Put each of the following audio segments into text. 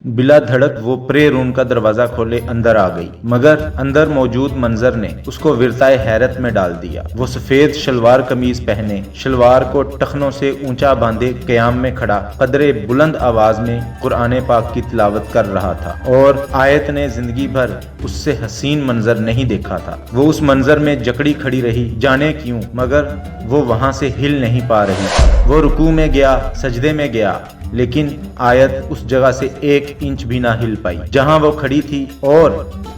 بلا دھڑک وہ پرے روم کا دروازہ کھولے اندر آ گئی، مگر اندر موجود منظر نے اس کو ورطائے حیرت میں ڈال دیا۔ وہ سفید شلوار قمیض پہنے، شلوار کو ٹخنوں سے اونچا باندھے قیام میں کھڑا قدرے بلند آواز میں قرآن پاک کی تلاوت کر رہا تھا، اور آیت نے زندگی بھر اس سے حسین منظر نہیں دیکھا تھا۔ وہ اس منظر میں جکڑی کھڑی رہی، جانے کیوں، مگر وہ وہاں سے ہل نہیں پا رہی تھی۔ وہ رکوع میں گیا، سجدے میں گیا، لیکن آیت اس جگہ سے 1 انچ بھی نہ ہل پائی جہاں وہ کھڑی تھی، اور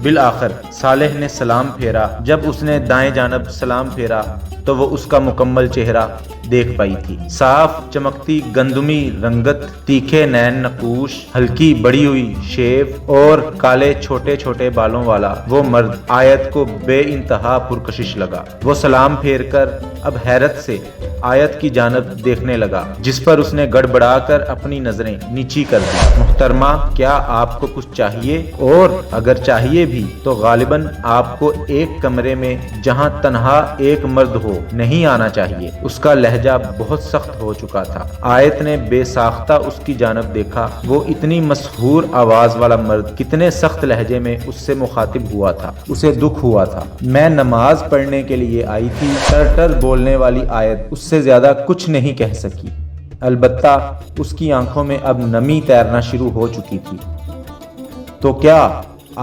بالآخر صالح نے سلام پھیرا۔ جب اس نے دائیں جانب سلام پھیرا تو وہ اس کا مکمل چہرہ دیکھ پائی تھی۔ صاف چمکتی گندمی رنگت، تیکھے نین نقوش، ہلکی بڑی ہوئی شیو اور کالے چھوٹے چھوٹے بالوں والا وہ مرد آیت کو بے انتہا پرکشش لگا۔ وہ سلام پھیر کر اب حیرت سے آیت کی جانب دیکھنے لگا، جس پر اس نے گڑبڑا کر اپنی نظریں نیچی کر دی۔ محترمہ، کیا آپ کو کچھ چاہیے؟ اور اگر چاہیے بھی تو غالباً آپ کو ایک کمرے میں جہاں تنہا ایک مرد ہو نہیں آنا چاہیے۔ اس کا لہجہ بہت سخت ہو چکا تھا۔ آیت نے بے ساختہ اس کی جانب دیکھا۔ وہ اتنی مسحور آواز والا مرد کتنے سخت لہجے میں اس سے مخاطب ہوا تھا۔ اسے دکھ ہوا تھا۔ میں نماز پڑھنے کے لیے آئی تھی۔ ٹر بولنے والی آیت اس سے زیادہ کچھ نہیں کہہ سکی، البتہ اس کی آنکھوں میں اب نمی تیرنا شروع ہو چکی تھی۔ تو کیا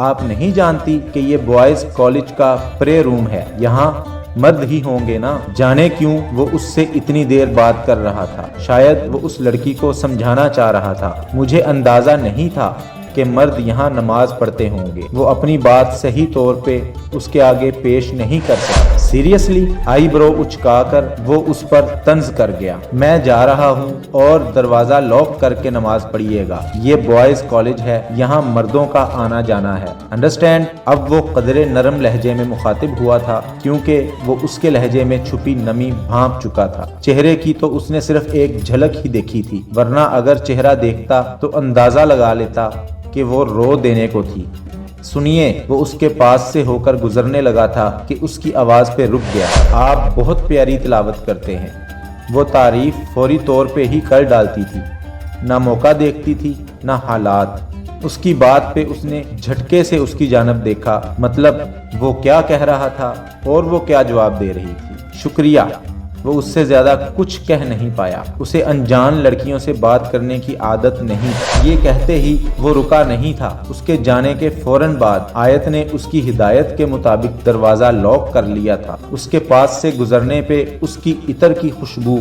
آپ نہیں جانتی کہ یہ بوائز کالج کا پرے روم ہے؟ یہاں مرد ہی ہوں گے نا؟ جانے کیوں وہ اس سے اتنی دیر بات کر رہا تھا۔ شاید وہ اس لڑکی کو سمجھانا چاہ رہا تھا۔ مجھے اندازہ نہیں تھا کہ مرد یہاں نماز پڑھتے ہوں گے۔ وہ اپنی بات صحیح طور پہ اس کے آگے پیش نہیں کر سکتا۔ سیریسلی؟ آئی برو اچکا کر وہ اس پر طنز کر گیا۔ میں جا رہا ہوں، اور دروازہ لاک کر کے نماز پڑھیے گا۔ یہ بوائز کالج ہے، یہاں مردوں کا آنا جانا ہے، انڈرسٹینڈ؟ اب وہ قدرے نرم لہجے میں مخاطب ہوا تھا، کیونکہ وہ اس کے لہجے میں چھپی نمی بھانپ چکا تھا۔ چہرے کی تو اس نے صرف ایک جھلک ہی دیکھی تھی، ورنہ اگر چہرہ دیکھتا تو اندازہ لگا لیتا کہ وہ رو دینے کو تھی۔ سنیے، وہ اس کے پاس سے ہو کر گزرنے لگا تھا کہ اس کی آواز پہ رک گیا۔ آپ بہت پیاری تلاوت کرتے ہیں۔ وہ تعریف فوری طور پہ ہی کر ڈالتی تھی، نہ موقع دیکھتی تھی نہ حالات۔ اس کی بات پہ اس نے جھٹکے سے اس کی جانب دیکھا، مطلب وہ کیا کہہ رہا تھا اور وہ کیا جواب دے رہی تھی۔ شکریہ۔ وہ اس سے زیادہ کچھ کہہ نہیں پایا۔ اسے انجان لڑکیوں سے بات کرنے کی عادت نہیں۔ یہ کہتے ہی وہ رکا نہیں تھا۔ اس کے جانے کے فوراً بعد آیت نے اس کی ہدایت کے مطابق دروازہ لاک کر لیا تھا۔ اس کے پاس سے گزرنے پہ اس کی عطر کی خوشبو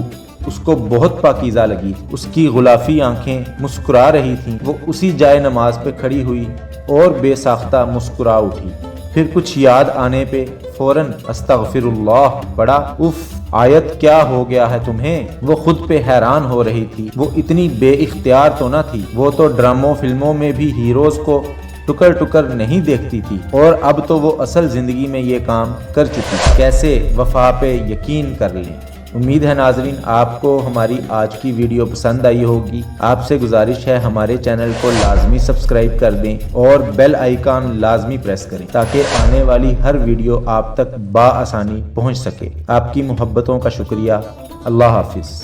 اس کو بہت پاکیزہ لگی۔ اس کی غلافی آنکھیں مسکرا رہی تھیں۔ وہ اسی جائے نماز پہ کھڑی ہوئی اور بے ساختہ مسکرا اٹھی۔ پھر کچھ یاد آنے پہ فوراً استغفر اللہ پڑھا۔ اف آیت، کیا ہو گیا ہے تمہیں؟ وہ خود پہ حیران ہو رہی تھی۔ وہ اتنی بے اختیار تو نہ تھی۔ وہ تو ڈراموں فلموں میں بھی ہیروز کو ٹکر ٹکر نہیں دیکھتی تھی، اور اب تو وہ اصل زندگی میں یہ کام کر چکی تھی۔ کیسے وفا پہ یقین کر لیں۔ امید ہے ناظرین آپ کو ہماری آج کی ویڈیو پسند آئی ہوگی۔ آپ سے گزارش ہے ہمارے چینل کو لازمی سبسکرائب کر دیں اور بیل آئیکن لازمی پریس کریں، تاکہ آنے والی ہر ویڈیو آپ تک بآسانی پہنچ سکے۔ آپ کی محبتوں کا شکریہ۔ اللہ حافظ۔